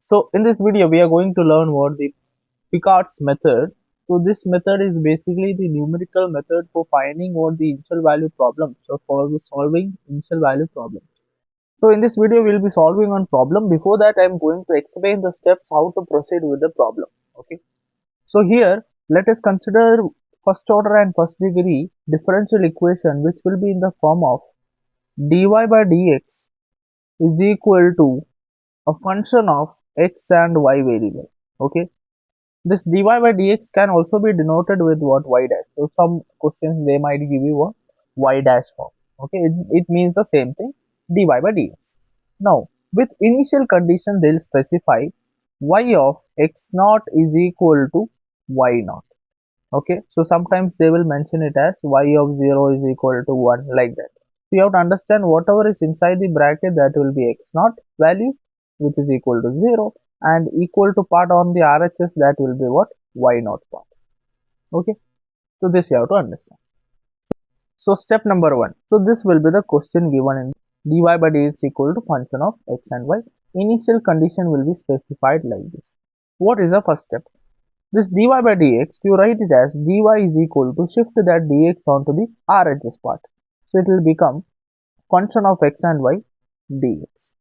So in this video we are going to learn what the Picard's method. So this method is basically the numerical method for finding what the initial value problem. So for the solving initial value problem. So in this video we'll be solving one problem. Before that I'm going to explain the steps how to proceed with the problem. Okay. So here let us consider first order and first degree differential equation which will be in the form of dy by dx is equal to a function of x and y variable. Okay. This dy by dx can also be denoted with what y dash. So some questions they might give you a y dash form. Okay, it means the same thing, dy by dx. Now with initial condition they'll specify y of x naught is equal to y naught. Okay, so sometimes they will mention it as y of 0 is equal to 1 like that. So you have to understand whatever is inside the bracket that will be x naught value which is equal to 0 and equal to part on the RHS that will be what y naught part. Okay, so this you have to understand. So step number 1. So this will be the question given in dy by dx equal to function of x and y. Initial condition will be specified like this. What is the first step? This dy by dx, you write it as dy is equal to shift that dx onto the RHS part. So it will become function of x and y dx.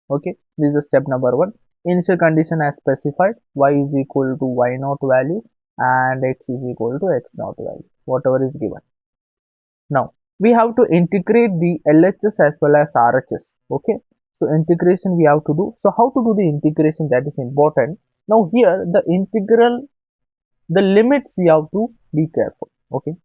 Okay, this is step number 1. Initial condition as specified, y is equal to y naught value and x is equal to x naught value, whatever is given. Now, we have to integrate the LHS as well as RHS. Okay, so integration we have to do. So how to do the integration, that is important. Now here the integral, the limits you have to be careful. Okay.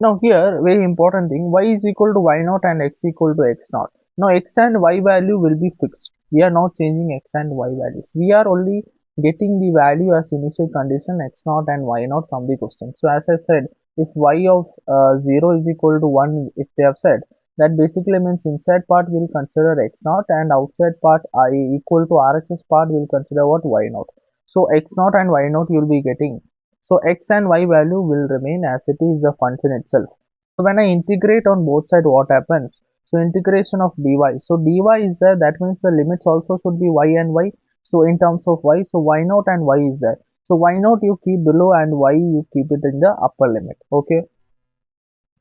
Now here very important thing, y is equal to y naught and x equal to x naught. Now x and y value will be fixed. We are not changing x and y values. We are only getting the value as initial condition x naught and y naught from the question. So as I said, if y of 0 is equal to 1, if they have said, that basically means inside part will consider x naught and outside part I equal to RHS part will consider what y naught. So x naught and y naught you will be getting. So x and y value will remain as it is the function itself. So when I integrate on both sides, what happens? So integration of dy. So dy is there, that means the limits also should be y and y. So in terms of y, so y naught and y is there. So y naught you keep below and y you keep it in the upper limit. Okay.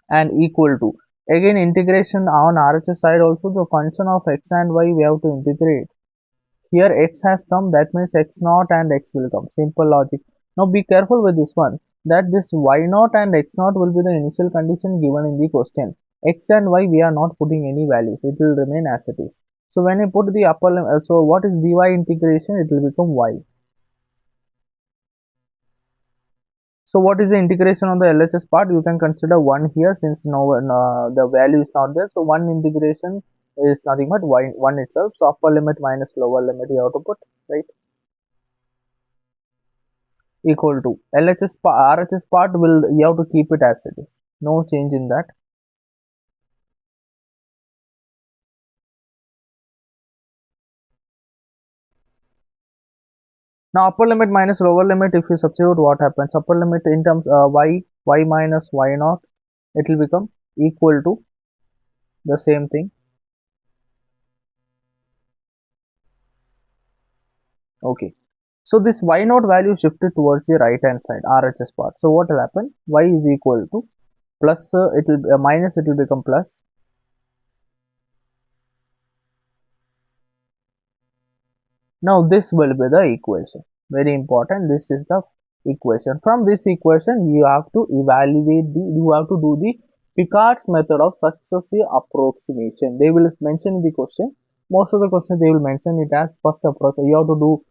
And equal to. Again integration on RHS side also, the function of x and y we have to integrate. Here x has come, that means x naught and x will come. Simple logic. Now be careful with this one, that this y naught and x naught will be the initial condition given in the question. X and y we are not putting any values, it will remain as it is. So when I put the upper limit, so what is dy integration, it will become y. So what is the integration on the LHS part? You can consider 1 here since the value is not there. So 1 integration is nothing but y 1 itself. So upper limit minus lower limit you have to put, right? Equal to LHS RHS part will, you have to keep it as it is. No change in that. Now upper limit minus lower limit, if you substitute, what happens? Upper limit in terms y minus y naught, it will become equal to the same thing. Okay. So this y naught value shifted towards the right hand side, RHS part. So what will happen? Y is equal to plus, it will minus, it will become plus. Now this will be the equation. Very important. This is the equation. From this equation, you have to evaluate you have to do the Picard's method of successive approximation. They will mention in the question. Most of the questions they will mention it as first approach. You have to do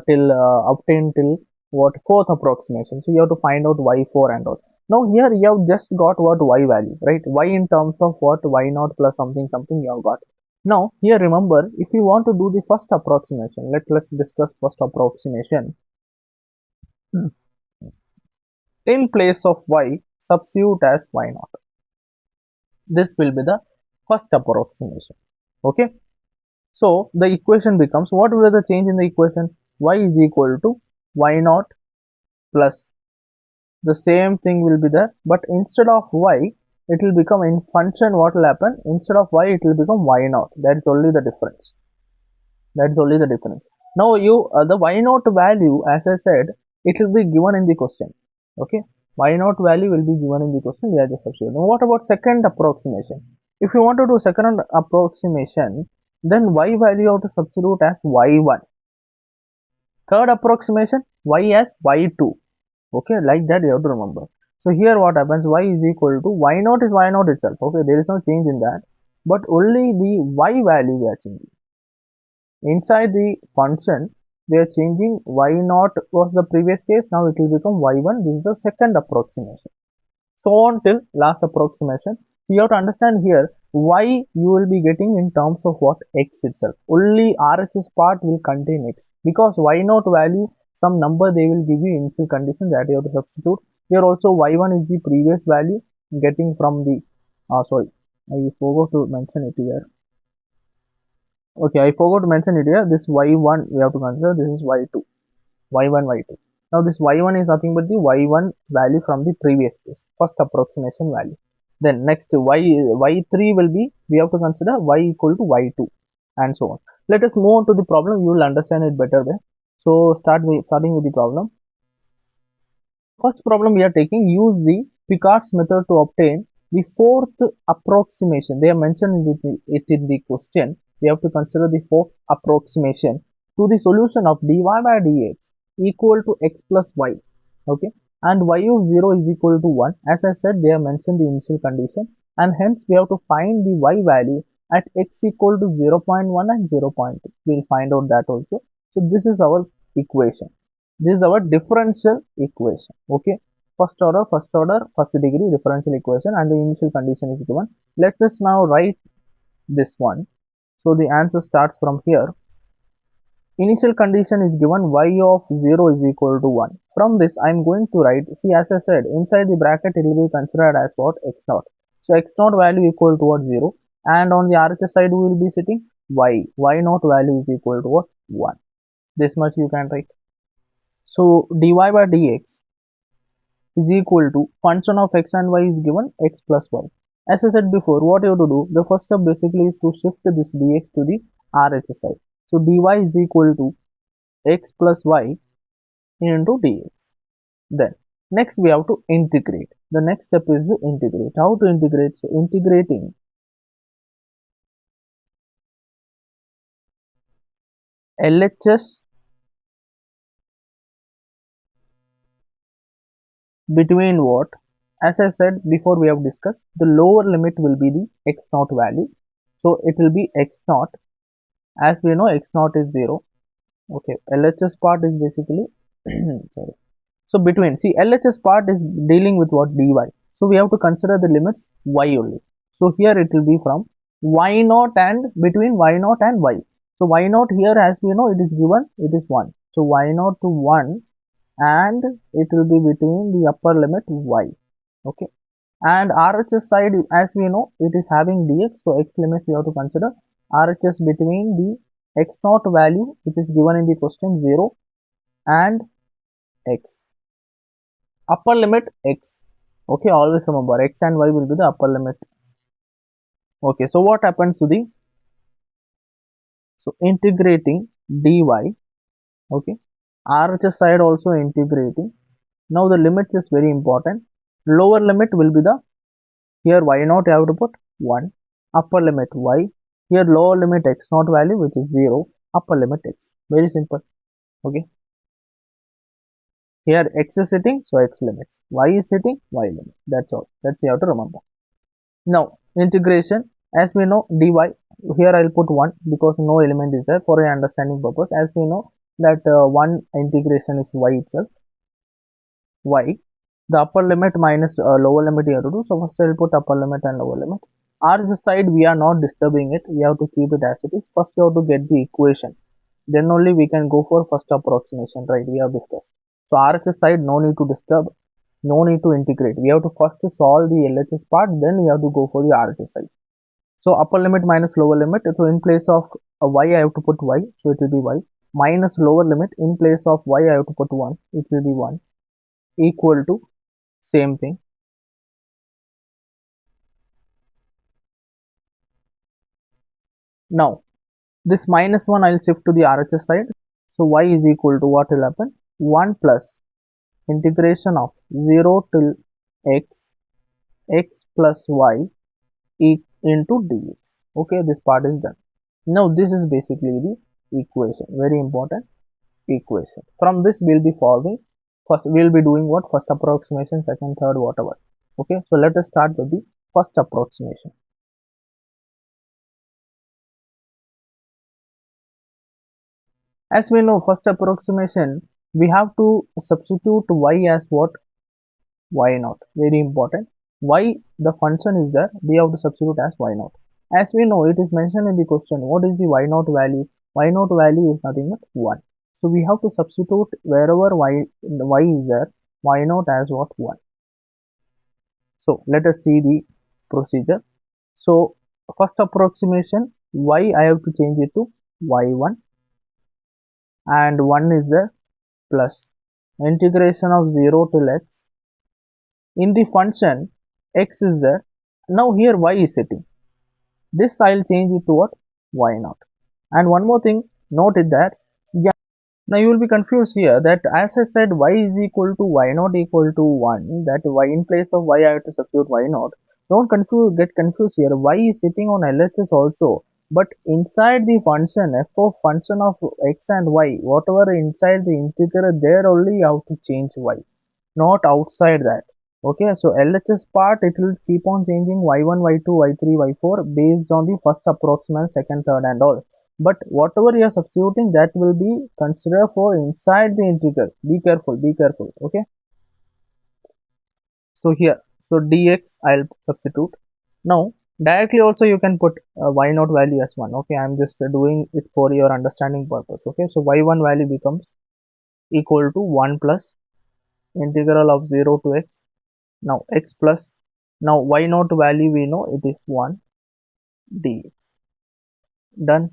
till obtain till what fourth approximation. So you have to find out y4 and all. Now here you have just got what y value, right? Y in terms of what y naught plus something you have got. Now here remember, if you want to do the first approximation, let's discuss first approximation. In place of y, substitute as y naught. This will be the first approximation. Okay. So the equation becomes, what will be the change in the equation? Y is equal to y naught plus the same thing will be there, but instead of y, it will become in function. What will happen? Instead of y, it will become y naught. That's only the difference. That's only the difference. Now you the y naught value, as I said, it will be given in the question. Okay, y naught value will be given in the question. We are just substituting. Now what about second approximation? If you want to do second approximation, then y value you have to substitute as y1. Third approximation, y as y2. Okay, like that you have to remember. So here what happens? Y is equal to y naught is y naught itself. Okay, there is no change in that, but only the y value we are changing. Inside the function, we are changing y naught was the previous case. Now it will become y1. This is the second approximation. So on till last approximation. You have to understand here y you will be getting in terms of what? X itself. Only RHS part will contain X, because y naught value, some number they will give you initial condition that you have to substitute. Here also y1 is the previous value getting from the sorry, I forgot to mention it here. Okay, I forgot to mention it here. This y1 we have to consider. This is y2, y1, y2. Now this y1 is nothing but the y1 value from the previous case, first approximation value. Then next y3 will be, we have to consider y equal to y2 and so on. Let us move on to the problem. You will understand it better there. So starting with the problem. First problem we are taking, use the Picard's method to obtain the fourth approximation. They are mentioned it in the question. We have to consider the fourth approximation to the solution of dy by dx equal to x plus y. Okay, and y of 0 is equal to 1. As I said, they have mentioned the initial condition, and hence we have to find the y value at x equal to 0.1 and 0.2. We will find out that also. So this is our equation. This is our differential equation. Okay, first degree differential equation, and the initial condition is given. Let us now write this one. So the answer starts from here. Initial condition is given, y of 0 is equal to 1. From this I am going to write, see, as I said, inside the bracket it will be considered as what? X naught. So x naught value equal to what? 0, and on the RHS side we will be sitting y naught value is equal to what? 1. This much you can write. So dy by dx is equal to function of x and y is given x plus y. As I said before, what you have to do, the first step basically is to shift this dx to the RHS side. So dy is equal to x plus y into dx. Then next we have to integrate. The next step is to integrate. How to integrate? So integrating LHS between what? As I said before, we have discussed the lower limit will be the x naught value. So it will be x naught. As we know, x naught is 0. Okay, LHS part is basically sorry. So between, see, LHS part is dealing with what? Dy. So we have to consider the limits y only. So here it will be from y naught and between y naught and y. So y naught here, as we know, it is given, it is 1. So y naught to 1, and it will be between the upper limit y. Okay, and RHS side, as we know, it is having dx. So x limits we have to consider. RHS between the x naught value which is given in the question 0 and x. Upper limit x. Okay, always remember x and y will be the upper limit. Okay, so what happens to the, so integrating dy. Okay, RHS side also integrating. Now the limits is very important. Lower limit will be the, here y naught you have to put 1, upper limit y, here lower limit x naught value which is 0, upper limit x. Very simple. Okay, here x is sitting, so x limits, y is sitting, y limit. That's all. That's you have to remember. Now integration, as we know, dy, here I'll put 1 because no element is there for an understanding purpose. As we know that one integration is y itself, y, the upper limit minus lower limit you have to do. So first I'll put upper limit and lower limit. RHS side we are not disturbing it, we have to keep it as it is. First you have to get the equation, then only we can go for first approximation, right? We have discussed. So RHS side no need to disturb, no need to integrate. We have to first solve the LHS part, then we have to go for the RHS side. So upper limit minus lower limit, so in place of y I have to put y, so it will be y, minus lower limit, in place of y I have to put 1, it will be 1, equal to same thing. Now this minus 1 I'll shift to the RHS side. So y is equal to what will happen? 1 plus integration of 0 till x plus y into dx. Okay, this part is done. Now this is basically the equation, very important equation. From this we'll be solving, first we'll be doing what? First approximation, second, third, whatever. Okay, so let us start with the first approximation. As we know, first approximation, we have to substitute y as what? Y naught. Very important. Y, the function is there, we have to substitute as y naught. As we know, it is mentioned in the question, what is the y naught value? Y naught value is nothing but 1. So we have to substitute wherever y is there, y naught as what? 1. So let us see the procedure. So first approximation, y I have to change it to y1, and 1 is the plus integration of 0 till x. In the function x is there. Now here y is sitting. This I'll change it to what? Y naught. And one more thing, note it that, yeah, now you will be confused here that as I said y is equal to y naught equal to 1, that y in place of y I have to substitute y naught. Don't get confused here. Y is sitting on LHS also, but inside the function f of function of x and y, whatever inside the integer, there only you have to change y, not outside that. Okay, so LHS part, it will keep on changing y1, y2, y3, y4 based on the first approximation, second, third and all. But whatever you are substituting, that will be considered for inside the integer. Be careful, be careful. Okay. So here, so dx I'll substitute. Now directly also you can put y naught value as 1. Okay, I'm just doing it for your understanding purpose. Okay, so y1 value becomes equal to 1 plus integral of 0 to x. Now x plus, now y naught value we know it is 1 dx. Done.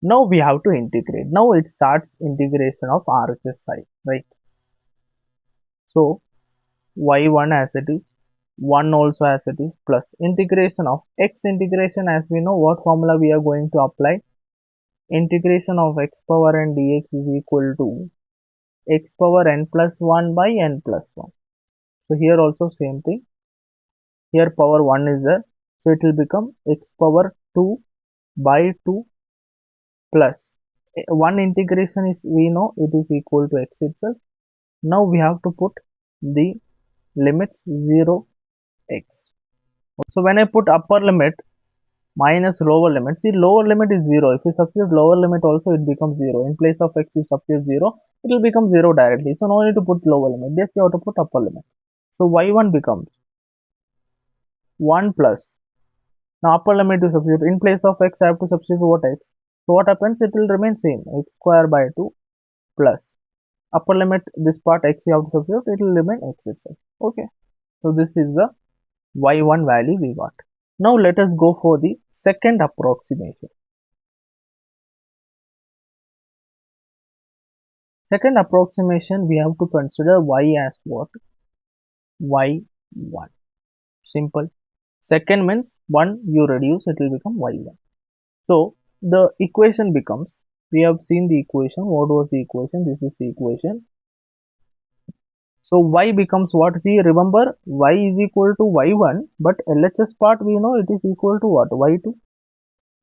Now we have to integrate. Now it starts integration of RHS side, right? So y1 as it is, 1 also as it is, plus integration of x integration, as we know what formula we are going to apply. Integration of x power n dx is equal to x power n plus 1 by n plus 1. So here also same thing. Here power 1 is there. So it will become x power 2 by 2 plus 1 integration is, we know it is equal to x itself. Now we have to put the limits 0 x. So when I put upper limit minus lower limit, see lower limit is 0. If you substitute lower limit also, it becomes 0. In place of x you substitute 0, it will become 0 directly. So no need to put lower limit, just you have to put upper limit. So y1 becomes 1 plus, now upper limit to substitute, in place of x I have to substitute what? X. So what happens, it will remain same, x square by 2 plus upper limit, this part x you have to substitute, it will remain x itself. Okay, so this is the y1 value we got. Now let us go for the second approximation. Second approximation, we have to consider y as what? y1. Simple. Second means 1 you reduce, it will become y1. So the equation becomes, we have seen the equation. What was the equation? This is the equation. So y becomes what? See, remember y is equal to y1, but LHS part we know it is equal to what? y2.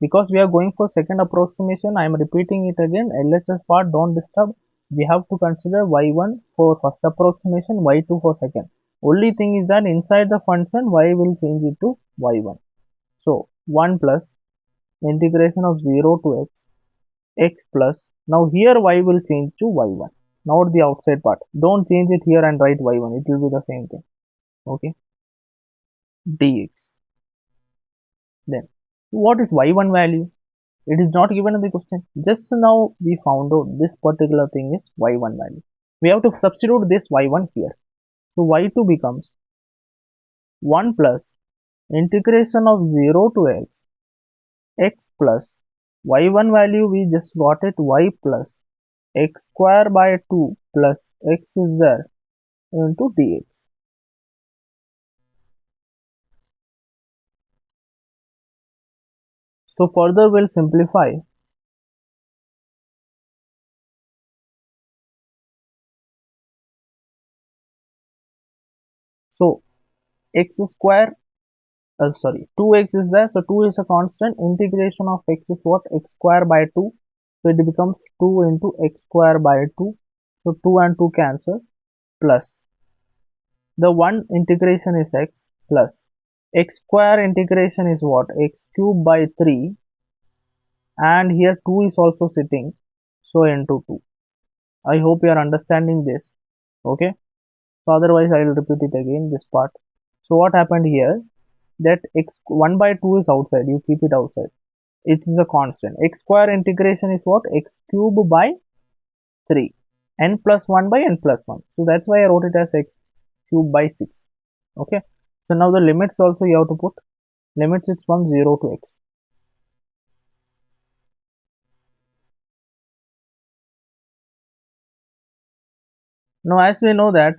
Because we are going for second approximation, I am repeating it again. LHS part don't disturb. We have to consider y1 for first approximation, y2 for second. Only thing is that inside the function y will change it to y1. So 1 plus integration of 0 to x plus, now here y will change to y1, not the outside part. Don't change it here and write y1, it will be the same thing. Okay, dx. Then what is y1 value? It is not given in the question. Just now we found out this particular thing is y1 value. We have to substitute this y1 here. So y2 becomes 1 plus integration of 0 to x plus y1 value we just got it, y plus x square by 2 plus x is there into dx. So further we'll simplify. So x square, sorry, 2x is there, so 2 is a constant. Integration of x is what? X square by 2. So it becomes 2 into x square by 2. So 2 and 2 cancel, plus the 1 integration is x, plus x square integration is what? X cube by 3, and here 2 is also sitting, so into 2. I hope you are understanding this. Okay, so otherwise I will repeat it again, this part. So what happened here, that x 1 by 2 is outside, you keep it outside, it is a constant. X square integration is what? X cube by 3, n plus 1 by n plus 1, so that's why I wrote it as x cube by 6. Okay, so now the limits also you have to put. Limits is from 0 to x. Now as we know that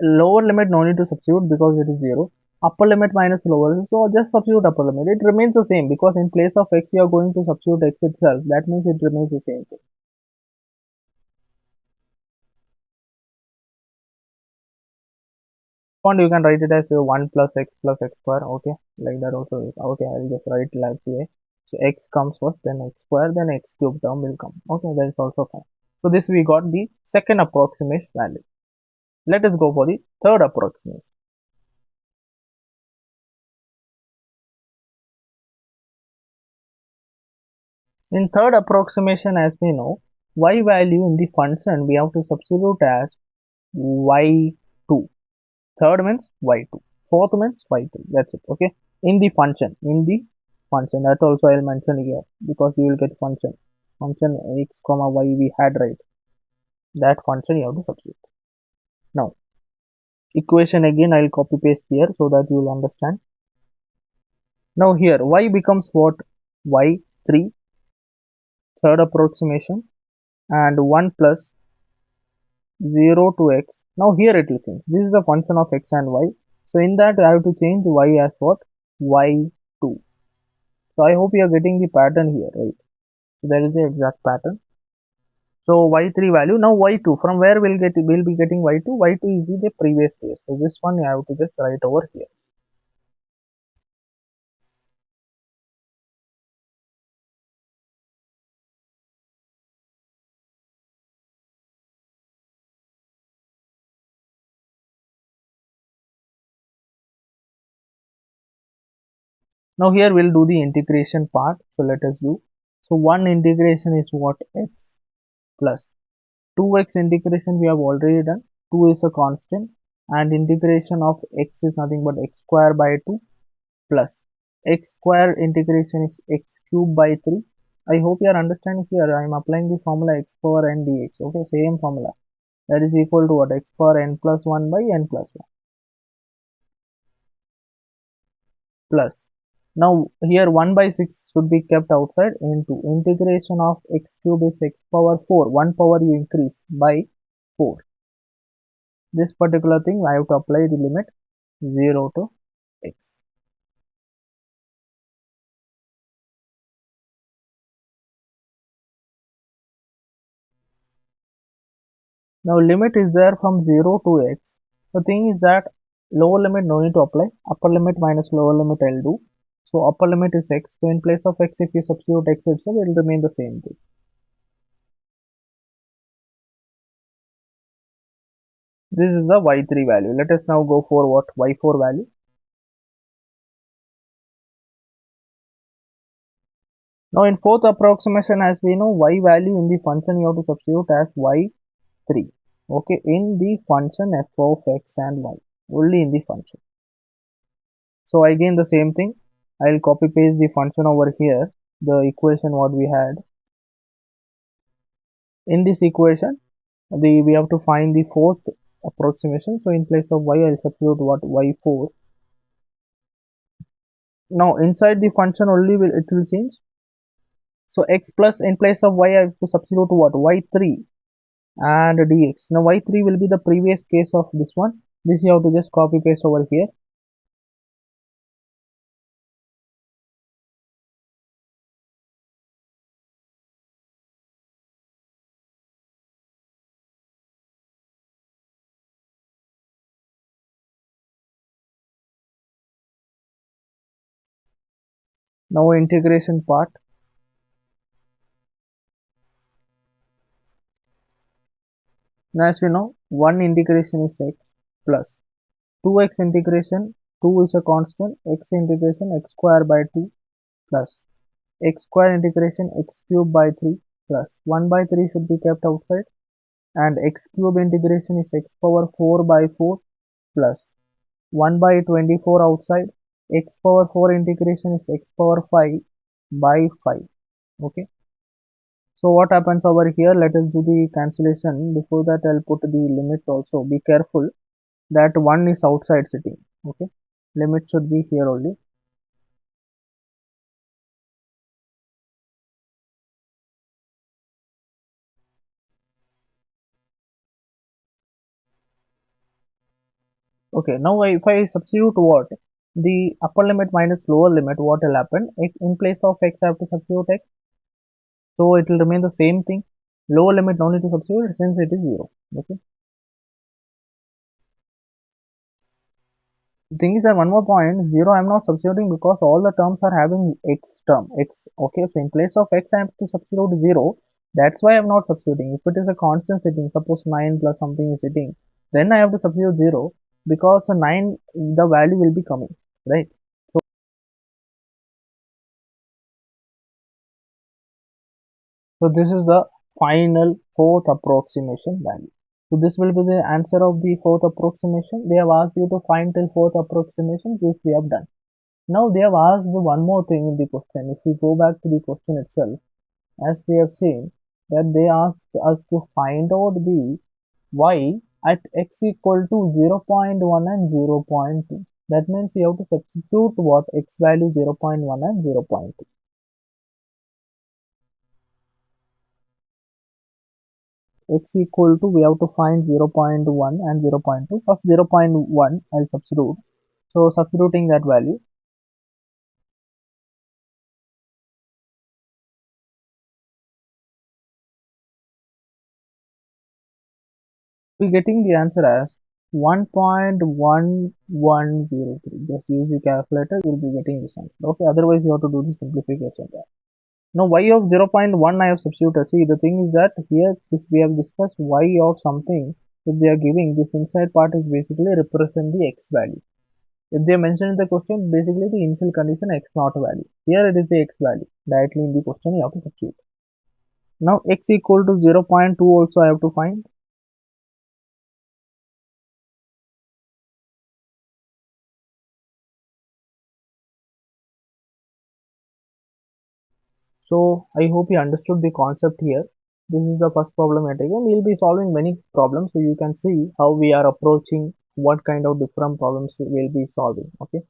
lower limit no need to substitute because it is 0. Upper limit minus lower, so just substitute upper limit. It remains the same because in place of x you are going to substitute x itself. That means it remains the same thing. And you can write it as 1 plus x square. Okay, like that also is. Okay, I'll just write like way. So x comes first, then x square, then x cube term will come. Okay, that is also fine. So this we got the second approximation value. Let us go for the third approximation. In third approximation, as we know, y value in the function we have to substitute as y2. Third means y2. Fourth means y3. That's it. Okay. In the function. That also I'll mention here because you will get function. Function x comma y we had, right. That function you have to substitute. Now equation again I'll copy paste here so that you will understand. Now here y becomes what? Y3, third approximation, and 1 plus 0 to x. Now here it will change. This is a function of x and y. So in that I have to change y as what? Y2. So I hope you are getting the pattern here, right? So that is the exact pattern. So y3 value. Now y2. From where we'll be getting y2? Y2 is the previous case. So this one I have to just write over here. Now here we'll do the integration part. So let us do. So one integration is what? X plus 2x integration we have already done. 2 is a constant, and integration of x is nothing but x square by 2 plus x square integration is x cube by 3. I hope you are understanding here. I am applying the formula x power n dx. Okay, same formula. That is equal to what? X power n plus 1 by n plus 1 plus. Now here 1 by 6 should be kept outside, into integration of x cube is x power 4. 1 power you increase by 4. This particular thing I have to apply the limit 0 to x. Now limit is there from 0 to x. The thing is that lower limit no need to apply. Upper limit minus lower limit I'll do. So upper limit is x. So in place of x, if you substitute x itself, it will remain the same thing. This is the y3 value. Let us now go for what? Y4 value. Now in fourth approximation, as we know, y value in the function you have to substitute as y3. Okay, in the function f of x and y. Only in the function. So again the same thing. I'll copy paste the function over here. The equation what we had. In this equation, we have to find the fourth approximation. So in place of y, I'll substitute what? Y4. Now inside the function only it will change. So x plus, in place of y I have to substitute what? Y3 and dx. Now y3 will be the previous case of this one. This you have to just copy paste over here. Now integration part. Now as we know, 1 integration is x plus 2x integration, 2 is a constant, x integration x square by 2 plus x square integration x cube by 3 plus 1 by 3 should be kept outside, and x cube integration is x power 4 by 4 plus 1 by 24 outside, x power 4 integration is x power 5 by 5. Okay, so what happens over here? Let us do the cancellation. Before that, I'll put the limit also. Be careful that 1 is outside sitting. Okay, limit should be here only. Okay, now if I substitute what? The upper limit minus lower limit, what will happen? In place of x, I have to substitute x, so it will remain the same thing. Lower limit no need to substitute since it is 0. Okay. The thing is that one more point, 0 I am not substituting because all the terms are having x term, x. Okay, so in place of x I have to substitute 0. That's why I am not substituting. If it is a constant sitting, suppose 9 plus something is sitting, then I have to substitute 0 because 9, the value will be coming, right? So this is the final fourth approximation value. So this will be the answer of the fourth approximation. They have asked you to find till fourth approximation, which we have done. Now they have asked one more thing in the question. If we go back to the question itself, as we have seen that they asked us to find out the y at x equal to 0.1 and 0.2. That means you have to substitute what x value 0.1 and 0.2. X equal to, we have to find 0.1 and 0.2. First 0.1 I'll substitute. So substituting that value, we getting the answer as 1.1103. Just use the calculator, you'll be getting this answer. Okay, otherwise you have to do the simplification there. Now y of 0.1 I have substituted. See, the thing is that here this we have discussed y of something. If they are giving this inside part is basically represent the x value. If they mention in the question, basically the initial condition x naught value. Here it is the x value. Directly in the question you have to substitute. Now x equal to 0.2 also I have to find. So I hope you understood the concept here. This is the first problem we are taking. We will be solving many problems, so you can see how we are approaching what kind of different problems we will be solving. Okay.